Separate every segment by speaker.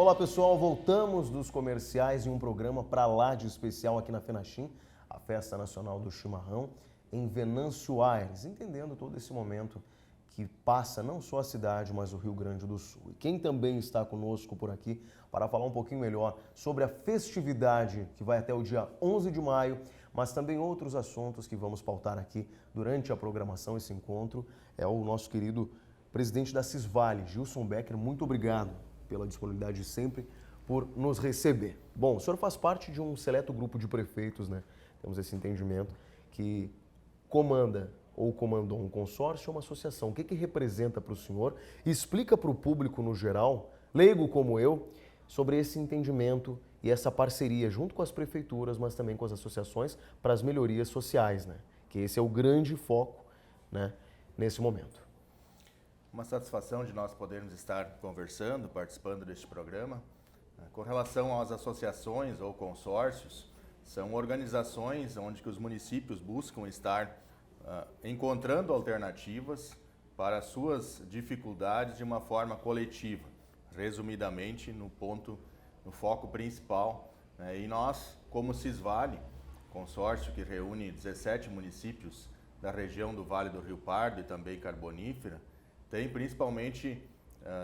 Speaker 1: Olá pessoal, voltamos dos comerciais em um programa para lá de especial aqui na FenaChim, a Festa Nacional do Chimarrão, em Venâncio Aires, entendendo todo esse momento que passa não só a cidade, mas o Rio Grande do Sul. E quem também está conosco por aqui para falar um pouquinho melhor sobre a festividade que vai até o dia 11 de maio, mas também outros assuntos que vamos pautar aqui durante a programação, esse encontro, é o nosso querido presidente da Cisvale, Gilson Becker. Muito obrigado pela disponibilidade de sempre, por nos receber. Bom, o senhor faz parte de um seleto grupo de prefeitos, né? Temos esse entendimento, que comanda ou comandou um consórcio ou uma associação. O que representa para o senhor? Explica para o público no geral, leigo como eu, sobre esse entendimento e essa parceria junto com as prefeituras, mas também com as associações para as melhorias sociais, né? Que esse é o grande foco, né, nesse momento.
Speaker 2: Uma satisfação de nós podermos estar conversando, participando deste programa. Com relação às associações ou consórcios, são organizações onde que os municípios buscam estar encontrando alternativas para as suas dificuldades de uma forma coletiva, resumidamente no foco principal. E nós, como Cisvale, consórcio que reúne 17 municípios da região do Vale do Rio Pardo e também Carbonífera, tem principalmente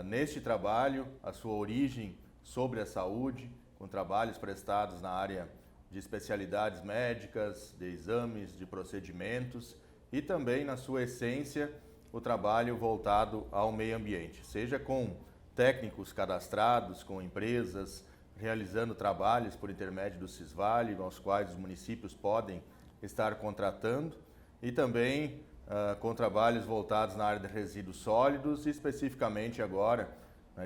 Speaker 2: neste trabalho a sua origem sobre a saúde, com trabalhos prestados na área de especialidades médicas, de exames, de procedimentos e também na sua essência o trabalho voltado ao meio ambiente, seja com técnicos cadastrados, com empresas, realizando trabalhos por intermédio do Cisvale, aos quais os municípios podem estar contratando, e também com trabalhos voltados na área de resíduos sólidos, e especificamente agora,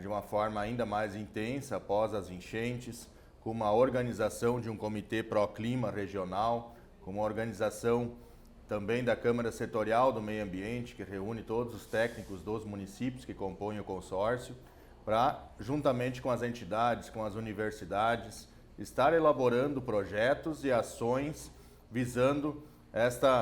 Speaker 2: de uma forma ainda mais intensa, após as enchentes, com uma organização de um comitê pró-clima regional, com uma organização também da Câmara Setorial do Meio Ambiente, que reúne todos os técnicos dos municípios que compõem o consórcio, para, juntamente com as entidades, com as universidades, estar elaborando projetos e ações visando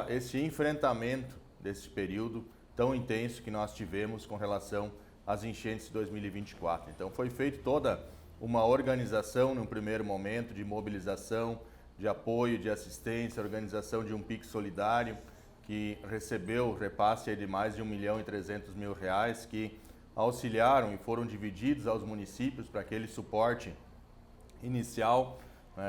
Speaker 2: esse enfrentamento desse período tão intenso que nós tivemos com relação às enchentes de 2024. Então foi feita toda uma organização num primeiro momento de mobilização, de apoio, de assistência, organização de um PIX solidário que recebeu repasse de mais de R$1.300.000 que auxiliaram e foram divididos aos municípios para aquele suporte inicial,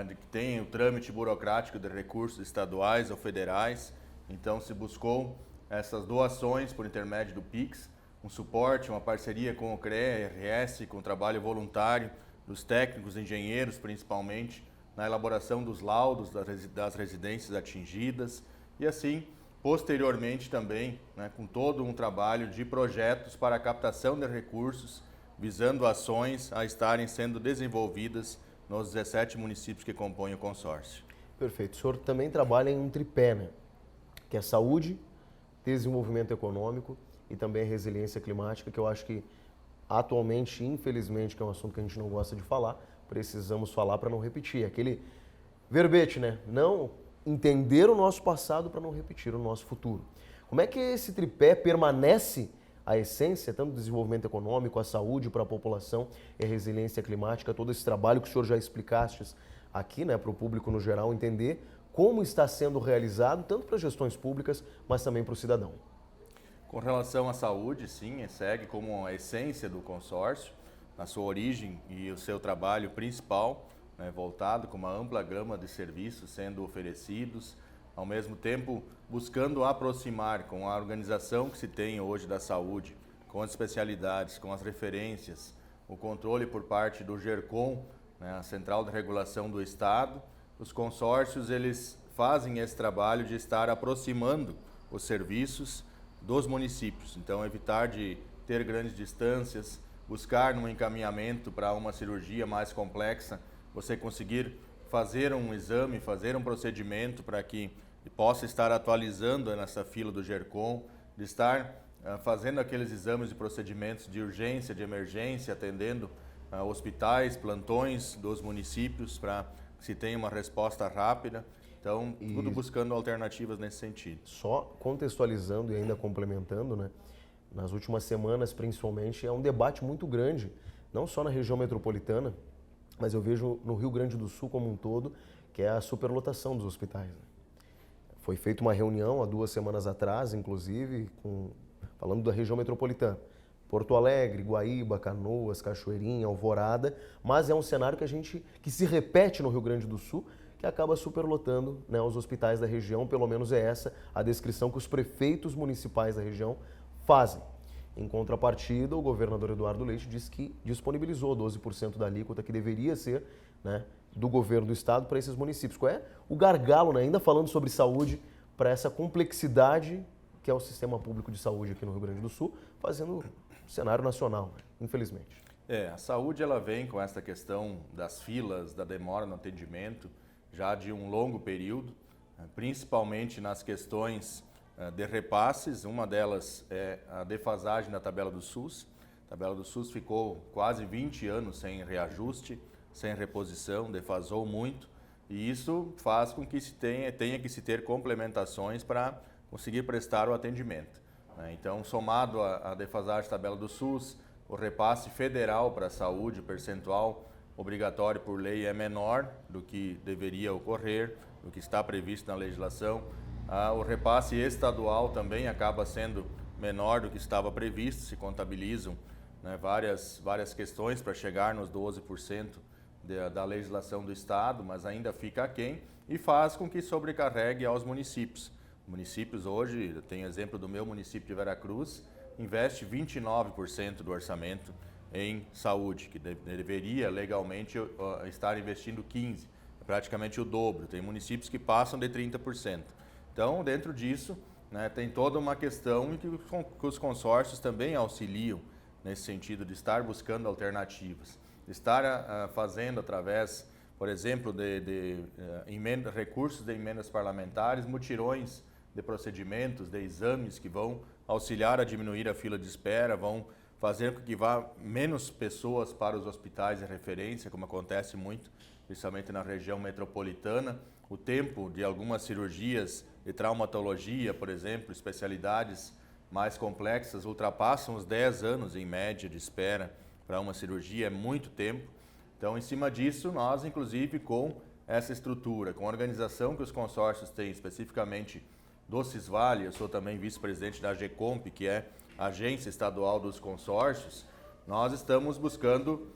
Speaker 2: de que tem o trâmite burocrático de recursos estaduais ou federais. Então se buscou essas doações por intermédio do PIX, um suporte, uma parceria com o CREA-RS, com o trabalho voluntário dos técnicos, engenheiros principalmente, na elaboração dos laudos das residências atingidas e assim, posteriormente também, com todo um trabalho de projetos para a captação de recursos, visando ações a estarem sendo desenvolvidas nos 17 municípios que compõem o consórcio.
Speaker 1: Perfeito. O senhor também trabalha em um tripé, né? Que é saúde, desenvolvimento econômico e também a resiliência climática, que eu acho que atualmente, infelizmente, que é um assunto que a gente não gosta de falar, precisamos falar para não repetir. Aquele verbete, né? Não entender o nosso passado para não repetir o nosso futuro. Como é que esse tripé permanece a essência, tanto do desenvolvimento econômico, a saúde para a população e a resiliência climática, todo esse trabalho que o senhor já explicaste aqui, né, para o público no geral entender como está sendo realizado, tanto para as gestões públicas, mas também para o cidadão?
Speaker 2: Com relação à saúde, sim, segue como a essência do consórcio, na sua origem e o seu trabalho principal, voltado com uma ampla gama de serviços sendo oferecidos, ao mesmo tempo buscando aproximar com a organização que se tem hoje da saúde, com as especialidades, com as referências, o controle por parte do GERCOM, a Central de Regulação do Estado. Os consórcios, eles fazem esse trabalho de estar aproximando os serviços dos municípios. Então, evitar de ter grandes distâncias, buscar num encaminhamento para uma cirurgia mais complexa, você conseguir fazer um exame, fazer um procedimento para que possa estar atualizando nessa fila do GERCOM, de estar fazendo aqueles exames e procedimentos de urgência, de emergência, atendendo hospitais, plantões dos municípios para que se tenha uma resposta rápida. Então, tudo buscando alternativas nesse sentido.
Speaker 1: Só contextualizando e ainda complementando, né? Nas últimas semanas, principalmente, é um debate muito grande não só na região metropolitana, mas eu vejo no Rio Grande do Sul como um todo, que é a superlotação dos hospitais. Né? Foi feita uma reunião há 2 semanas atrás, inclusive, falando da região metropolitana. Porto Alegre, Guaíba, Canoas, Cachoeirinha, Alvorada, mas é um cenário que se repete no Rio Grande do Sul, que acaba superlotando, né, os hospitais da região, pelo menos é essa a descrição que os prefeitos municipais da região fazem. Em contrapartida, o governador Eduardo Leite disse que disponibilizou 12% da alíquota que deveria ser, né, do governo do estado para esses municípios. Qual é o gargalo, né, ainda falando sobre saúde, para essa complexidade que é o sistema público de saúde aqui no Rio Grande do Sul, fazendo cenário nacional, né, infelizmente.
Speaker 2: A saúde ela vem com essa questão das filas, da demora no atendimento, já de um longo período, principalmente nas questões de repasses. Uma delas é a defasagem da tabela do SUS. A tabela do SUS ficou quase 20 anos sem reajuste, sem reposição, defasou muito, e isso faz com que tenha que se ter complementações para conseguir prestar o atendimento. Então, somado à defasagem da tabela do SUS, o repasse federal para a saúde, o percentual obrigatório por lei é menor do que deveria ocorrer, do que está previsto na legislação. O repasse estadual também acaba sendo menor do que estava previsto, se contabilizam, né, várias questões para chegar nos 12% da legislação do estado, mas ainda fica aquém e faz com que sobrecarregue aos municípios. Municípios hoje, eu tenho exemplo do meu município de Veracruz, investe 29% do orçamento em saúde, que deveria legalmente estar investindo 15%, praticamente o dobro. Tem municípios que passam de 30%. Então, dentro disso, né, tem toda uma questão em que os consórcios também auxiliam nesse sentido de estar buscando alternativas, de estar fazendo através, por exemplo, de recursos de emendas parlamentares, mutirões de procedimentos, de exames que vão auxiliar a diminuir a fila de espera, vão fazer com que vá menos pessoas para os hospitais de referência, como acontece muito, principalmente na região metropolitana. O tempo de algumas cirurgias de traumatologia, por exemplo, especialidades mais complexas, ultrapassam os 10 anos em média de espera para uma cirurgia, é muito tempo. Então, em cima disso, nós, inclusive, com essa estrutura, com a organização que os consórcios têm, especificamente do Cisvale, eu sou também vice-presidente da AGECOMP, que é a Agência Estadual dos Consórcios, nós estamos buscando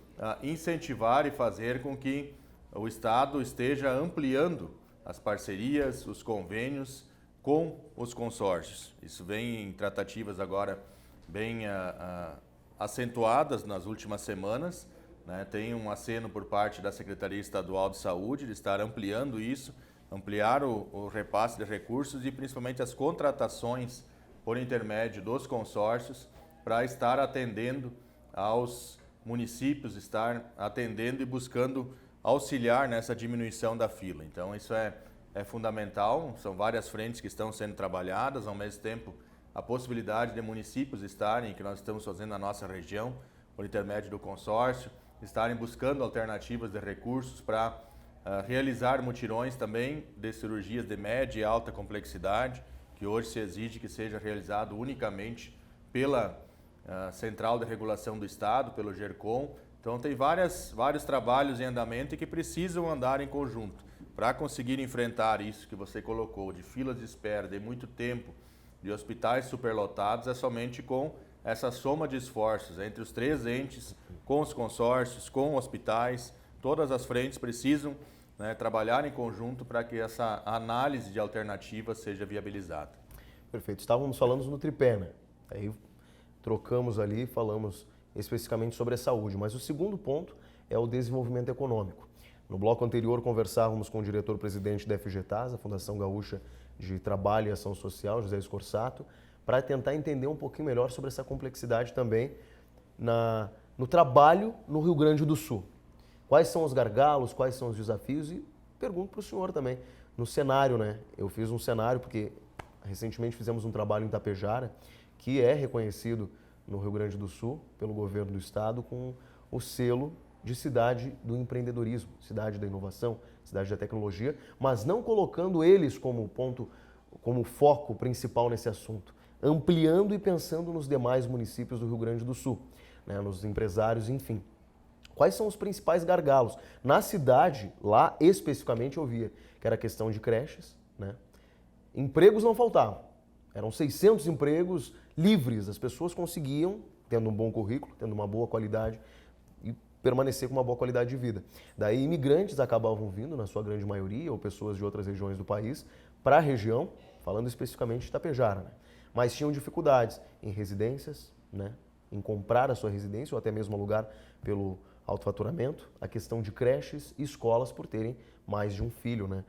Speaker 2: incentivar e fazer com que o Estado esteja ampliando as parcerias, os convênios com os consórcios. Isso vem em tratativas agora bem acentuadas nas últimas semanas, né? Tem um aceno por parte da Secretaria Estadual de Saúde de estar ampliando isso, ampliar o repasse de recursos e principalmente as contratações por intermédio dos consórcios para estar atendendo aos municípios, estar atendendo e buscando auxiliar nessa diminuição da fila. Então, isso é fundamental, são várias frentes que estão sendo trabalhadas, ao mesmo tempo a possibilidade de municípios estarem, que nós estamos fazendo na nossa região, por intermédio do consórcio, estarem buscando alternativas de recursos para realizar mutirões também de cirurgias de média e alta complexidade, que hoje se exige que seja realizado unicamente pela Central de Regulação do Estado, pelo GERCOM. Então, tem vários trabalhos em andamento e que precisam andar em conjunto para conseguir enfrentar isso que você colocou, de filas de espera, de muito tempo, de hospitais superlotados, é somente com essa soma de esforços entre os 3 entes, com os consórcios, com hospitais. Todas as frentes precisam, né, trabalhar em conjunto para que essa análise de alternativas seja viabilizada.
Speaker 1: Perfeito. Estávamos falando no tripé, né? Aí trocamos ali, falamos especificamente sobre a saúde, mas o segundo ponto é o desenvolvimento econômico. No bloco anterior conversávamos com o diretor-presidente da FGTAS, a Fundação Gaúcha de Trabalho e Ação Social, José Scorsato, para tentar entender um pouquinho melhor sobre essa complexidade também no trabalho no Rio Grande do Sul. Quais são os gargalos, quais são os desafios e pergunto para o senhor também, no cenário, né? Eu fiz um cenário porque recentemente fizemos um trabalho em Tapejara, que é reconhecido no Rio Grande do Sul pelo governo do estado com o selo de cidade do empreendedorismo, cidade da inovação, cidade da tecnologia, mas não colocando eles como ponto, como foco principal nesse assunto, ampliando e pensando nos demais municípios do Rio Grande do Sul, né, nos empresários, enfim. Quais são os principais gargalos? Na cidade, lá especificamente, eu via que era questão de creches, né? Empregos não faltavam. Eram 600 empregos livres. As pessoas conseguiam, tendo um bom currículo, tendo uma boa qualidade, e permanecer com uma boa qualidade de vida. Daí imigrantes acabavam vindo, na sua grande maioria, ou pessoas de outras regiões do país, para a região, falando especificamente de Itapejara, né? Mas tinham dificuldades em residências, né? Em comprar a sua residência ou até mesmo alugar pelo alto faturamento, a questão de creches e escolas por terem mais de um filho, né?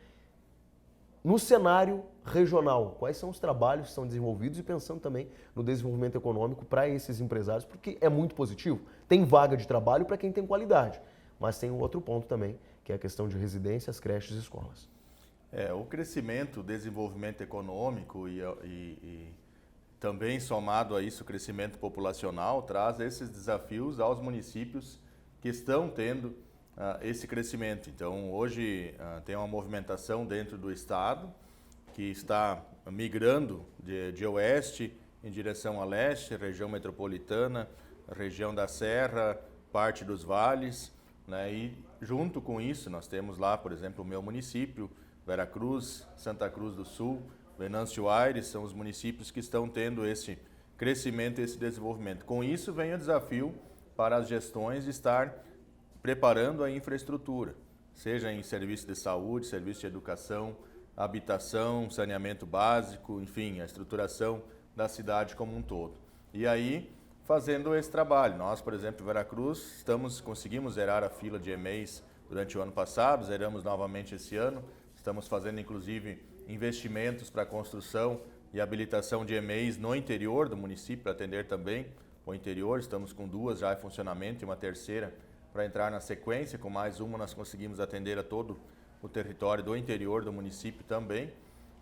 Speaker 1: No cenário regional, quais são os trabalhos que são desenvolvidos e pensando também no desenvolvimento econômico para esses empresários, porque é muito positivo. Tem vaga de trabalho para quem tem qualidade, mas tem um outro ponto também, que é a questão de residências, creches e escolas.
Speaker 2: O crescimento, o desenvolvimento econômico e também somado a isso o crescimento populacional traz esses desafios aos municípios que estão tendo esse crescimento. Então, hoje tem uma movimentação dentro do Estado que está migrando de oeste em direção a leste, região metropolitana, região da Serra, parte dos vales, né? E junto com isso nós temos lá, por exemplo, o meu município, Veracruz, Santa Cruz do Sul, Venâncio Aires, são os municípios que estão tendo esse crescimento, esse desenvolvimento. Com isso vem o desafio para as gestões de estar preparando a infraestrutura, seja em serviço de saúde, serviço de educação, habitação, saneamento básico, enfim, a estruturação da cidade como um todo. E aí, fazendo esse trabalho, nós, por exemplo, em Veracruz, conseguimos zerar a fila de EMEIs durante o ano passado, zeramos novamente esse ano, estamos fazendo inclusive investimentos para a construção e habilitação de EMEIs no interior do município, para atender também o interior, estamos com 2 já em funcionamento e uma terceira para entrar na sequência, com mais uma nós conseguimos atender a todo o território do interior do município também,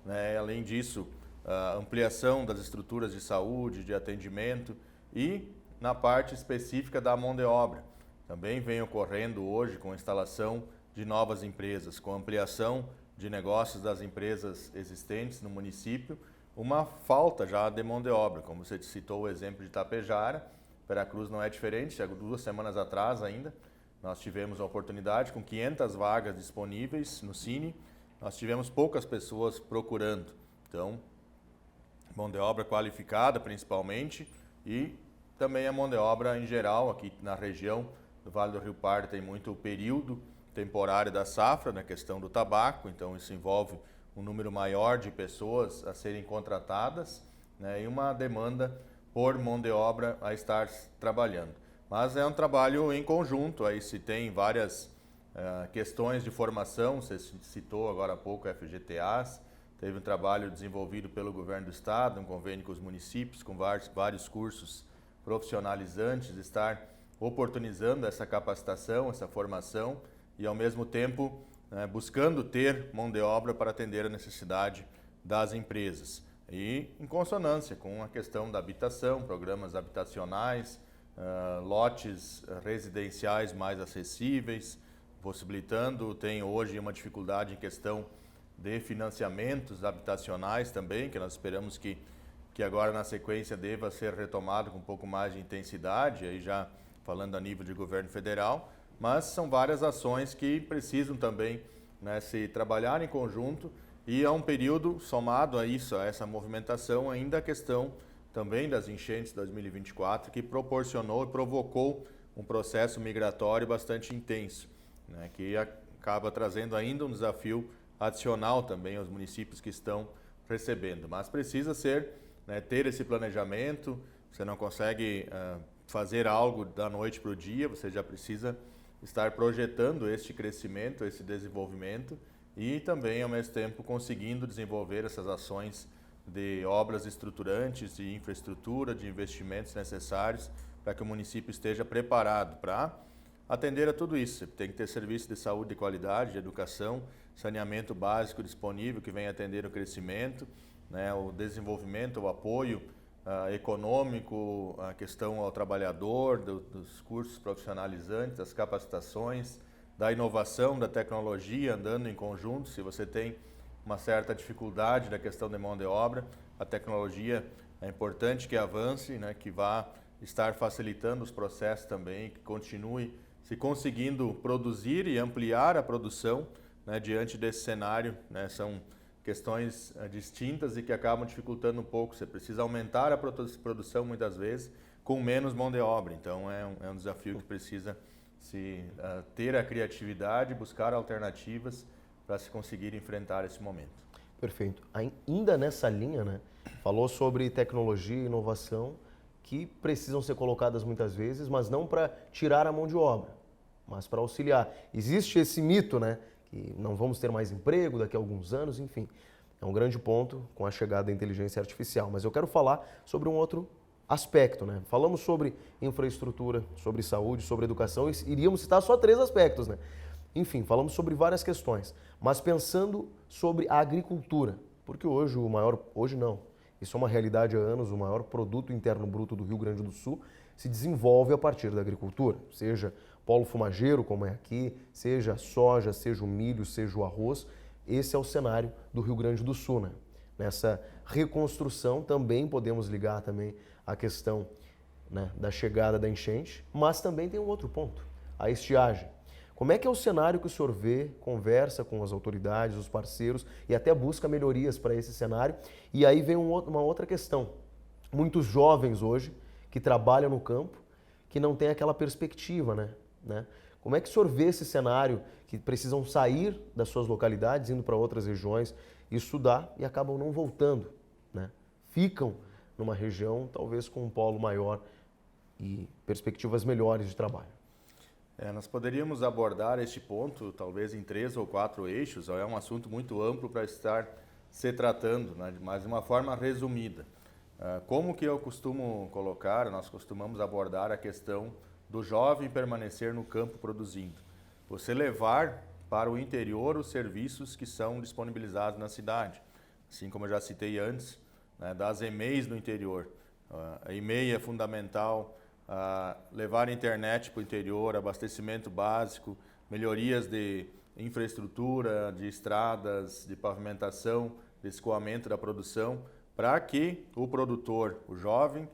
Speaker 2: né? Além disso, a ampliação das estruturas de saúde, de atendimento e na parte específica da mão de obra. Também vem ocorrendo hoje com a instalação de novas empresas, com a ampliação de negócios das empresas existentes no município, uma falta já de mão de obra, como você citou o exemplo de Itapejara. Veracruz não é diferente, há 2 semanas atrás ainda, nós tivemos a oportunidade com 500 vagas disponíveis no Cine, nós tivemos poucas pessoas procurando. Então, mão de obra qualificada principalmente e também a mão de obra em geral, aqui na região do Vale do Rio Pardo tem muito período temporário da safra, na questão do tabaco, então isso envolve um número maior de pessoas a serem contratadas, né, e uma demanda por mão de obra a estar trabalhando. Mas é um trabalho em conjunto, aí se tem várias questões de formação, você citou agora há pouco a FGTAs, teve um trabalho desenvolvido pelo governo do estado, um convênio com os municípios, com vários cursos profissionalizantes, estar oportunizando essa capacitação, essa formação e ao mesmo tempo buscando ter mão de obra para atender a necessidade das empresas. E em consonância com a questão da habitação, programas habitacionais, lotes residenciais mais acessíveis, possibilitando, tem hoje uma dificuldade em questão de financiamentos habitacionais também, que nós esperamos que agora na sequência deva ser retomado com um pouco mais de intensidade, aí já falando a nível de governo federal, mas são várias ações que precisam também, né, se trabalhar em conjunto e há um período somado a isso, a essa movimentação, ainda a questão também das enchentes de 2024, que proporcionou e provocou um processo migratório bastante intenso, né, que acaba trazendo ainda um desafio adicional também aos municípios que estão recebendo. Mas precisa ser, né, ter esse planejamento, você não consegue fazer algo da noite para o dia, você já precisa estar projetando este crescimento, esse desenvolvimento e também, ao mesmo tempo, conseguindo desenvolver essas ações de obras estruturantes, de infraestrutura, de investimentos necessários para que o município esteja preparado para atender a tudo isso. Tem que ter serviço de saúde de qualidade, de educação, saneamento básico disponível que venha atender o crescimento, né, o desenvolvimento, o apoio econômico, a questão ao trabalhador, dos cursos profissionalizantes, das capacitações, da inovação, da tecnologia andando em conjunto. Se você tem uma certa dificuldade da questão de mão de obra, a tecnologia é importante que avance, né, que vá estar facilitando os processos também, que continue se conseguindo produzir e ampliar a produção, né, diante desse cenário, né, são questões distintas e que acabam dificultando um pouco. Você precisa aumentar a produção muitas vezes com menos mão de obra. Então é um desafio que precisa ter a criatividade, buscar alternativas para se conseguir enfrentar esse momento.
Speaker 1: Perfeito. Ainda nessa linha, né, falou sobre tecnologia e inovação que precisam ser colocadas muitas vezes, mas não para tirar a mão de obra, mas para auxiliar. Existe esse mito, né, que não vamos ter mais emprego daqui a alguns anos, enfim. É um grande ponto com a chegada da inteligência artificial. Mas eu quero falar sobre um outro aspecto, né? Falamos sobre infraestrutura, sobre saúde, sobre educação, e iríamos citar só 3 aspectos, né? Enfim, falamos sobre várias questões, mas pensando sobre a agricultura, porque hoje não, isso é uma realidade há anos, o maior produto interno bruto do Rio Grande do Sul se desenvolve a partir da agricultura, seja polo fumageiro, como é aqui, seja a soja, seja o milho, seja o arroz. Esse é o cenário do Rio Grande do Sul, né? Nessa reconstrução também podemos ligar também a questão, né, da chegada da enchente, mas também tem um outro ponto, a estiagem. Como é que é o cenário que o senhor vê, conversa com as autoridades, os parceiros e até busca melhorias para esse cenário? E aí vem uma outra questão. Muitos jovens hoje que trabalham no campo, que não têm aquela perspectiva, né? Como é que o senhor vê esse cenário que precisam sair das suas localidades, indo para outras regiões, estudar e acabam não voltando, né? Ficam numa região talvez com um polo maior e perspectivas melhores de trabalho.
Speaker 2: Nós poderíamos abordar este ponto talvez em 3 ou 4 eixos. É um assunto muito amplo para estar se tratando, né, mas de uma forma resumida. Como que eu costumo colocar, nós costumamos abordar a questão do jovem permanecer no campo produzindo. Você levar para o interior os serviços que são disponibilizados na cidade. Assim como eu já citei antes, né, das EMEIs no interior. A EMEI é fundamental, levar a internet para o interior, abastecimento básico, melhorias de infraestrutura, de estradas, de pavimentação, de escoamento da produção, para que o produtor, o jovem,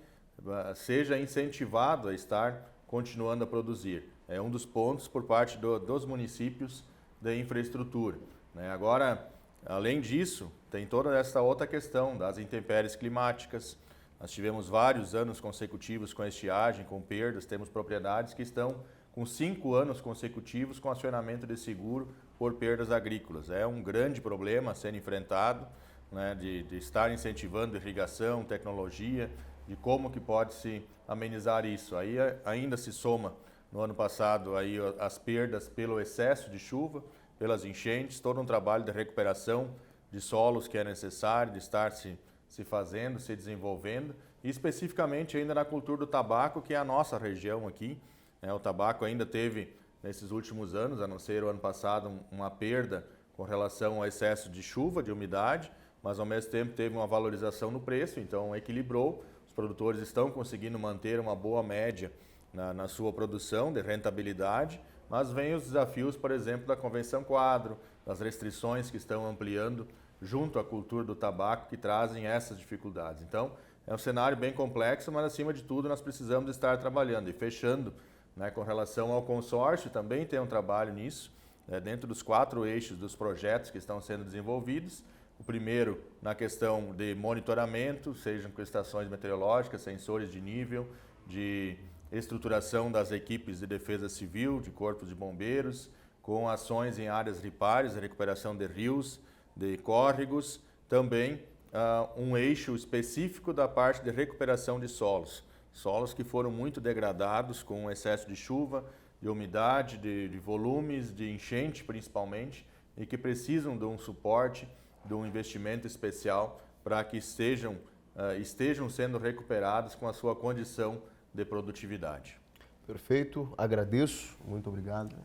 Speaker 2: seja incentivado a estar continuando a produzir. É um dos pontos por parte dos municípios de infraestrutura, né? Agora, além disso, tem toda essa outra questão das intempéries climáticas. Nós tivemos vários anos consecutivos com estiagem, com perdas. Temos propriedades que estão com 5 anos consecutivos com acionamento de seguro por perdas agrícolas. É um grande problema a ser enfrentado, né, de estar incentivando irrigação, tecnologia, de como que pode se amenizar isso. Aí ainda se soma no ano passado aí as perdas pelo excesso de chuva, pelas enchentes, todo um trabalho de recuperação de solos que é necessário, de estar se fazendo, se desenvolvendo, e especificamente ainda na cultura do tabaco, que é a nossa região aqui, né? O tabaco ainda teve, nesses últimos anos, a não ser o ano passado, uma perda com relação ao excesso de chuva, de umidade, mas ao mesmo tempo teve uma valorização no preço, então equilibrou. Os produtores estão conseguindo manter uma boa média na sua produção de rentabilidade, mas vem os desafios, por exemplo, da Convenção Quadro, das restrições que estão ampliando junto à cultura do tabaco, que trazem essas dificuldades. Então, é um cenário bem complexo, mas acima de tudo nós precisamos estar trabalhando. E fechando, né, com relação ao consórcio, também tem um trabalho nisso, dentro dos 4 eixos dos projetos que estão sendo desenvolvidos. O primeiro, na questão de monitoramento, sejam com estações meteorológicas, sensores de nível, de estruturação das equipes de defesa civil, de corpos de bombeiros, com ações em áreas ripárias, recuperação de rios, de córregos, também um eixo específico da parte de recuperação de solos. Solos que foram muito degradados com excesso de chuva, de umidade, de volumes, de enchente principalmente, e que precisam de um suporte, de um investimento especial para que estejam sendo recuperados com a sua condição de produtividade.
Speaker 1: Perfeito, agradeço, muito obrigado,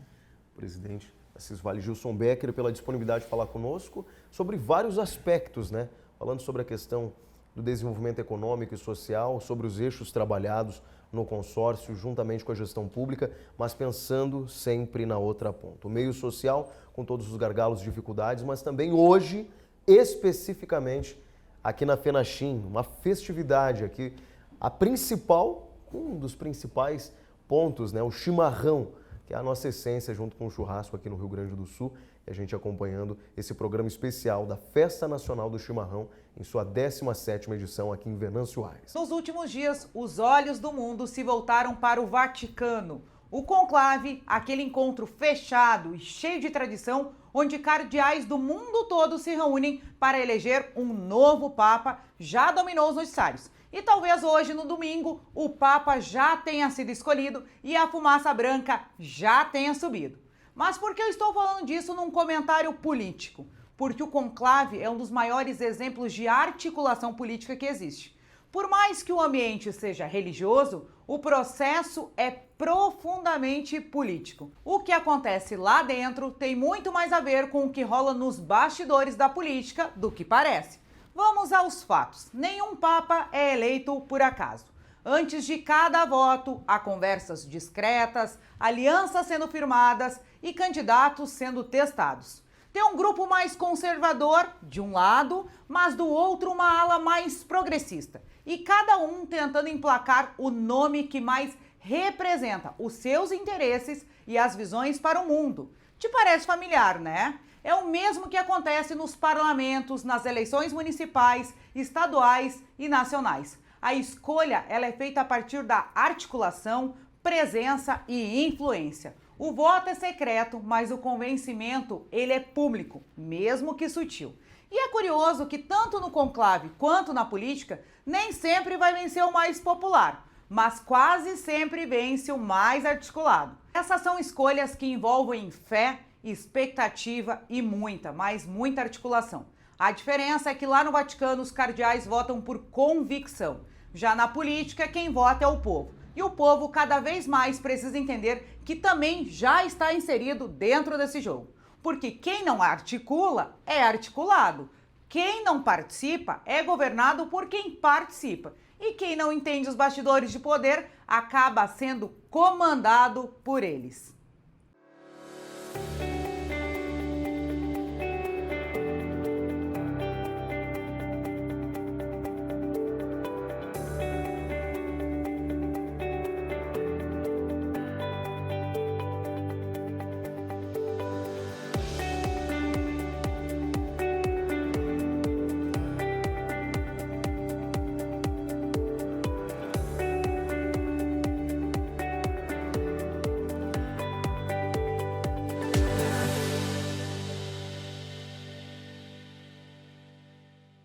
Speaker 1: presidente Assis Vale Gilson Becker, pela disponibilidade de falar conosco sobre vários aspectos, né? Falando sobre a questão do desenvolvimento econômico e social, sobre os eixos trabalhados no consórcio, juntamente com a gestão pública, mas pensando sempre na outra ponta. O meio social, com todos os gargalos e dificuldades, mas também hoje, especificamente, aqui na FENACHIM, uma festividade aqui, a principal, um dos principais pontos, né? O chimarrão, que é a nossa essência junto com o churrasco aqui no Rio Grande do Sul, e a gente acompanhando esse programa especial da Festa Nacional do Chimarrão em sua 17ª edição aqui em Venâncio Aires.
Speaker 3: Nos últimos dias, os olhos do mundo se voltaram para o Vaticano. O conclave, aquele encontro fechado e cheio de tradição, onde cardeais do mundo todo se reúnem para eleger um novo Papa, já dominou os noticiários. E talvez hoje, no domingo, o Papa já tenha sido escolhido e a fumaça branca já tenha subido. Mas por que eu estou falando disso num comentário político? Porque o conclave é um dos maiores exemplos de articulação política que existe. Por mais que o ambiente seja religioso, o processo é profundamente político. O que acontece lá dentro tem muito mais a ver com o que rola nos bastidores da política do que parece. Vamos aos fatos. Nenhum papa é eleito por acaso. Antes de cada voto, há conversas discretas, alianças sendo firmadas e candidatos sendo testados. Tem um grupo mais conservador, de um lado, mas do outro uma ala mais progressista. E cada um tentando emplacar o nome que mais representa os seus interesses e as visões para o mundo. Te parece familiar, né? É o mesmo que acontece nos parlamentos, nas eleições municipais, estaduais e nacionais. A escolha ela é feita a partir da articulação, presença e influência. O voto é secreto, mas o convencimento ele é público, mesmo que sutil. E é curioso que tanto no conclave quanto na política, nem sempre vai vencer o mais popular, mas quase sempre vence o mais articulado. Essas são escolhas que envolvem fé, expectativa e muita, mas muita articulação. A diferença é que lá no Vaticano os cardeais votam por convicção. Já na política, quem vota é o povo. E o povo cada vez mais precisa entender que também já está inserido dentro desse jogo. Porque quem não articula é articulado. Quem não participa é governado por quem participa. E quem não entende os bastidores de poder acaba sendo comandado por eles.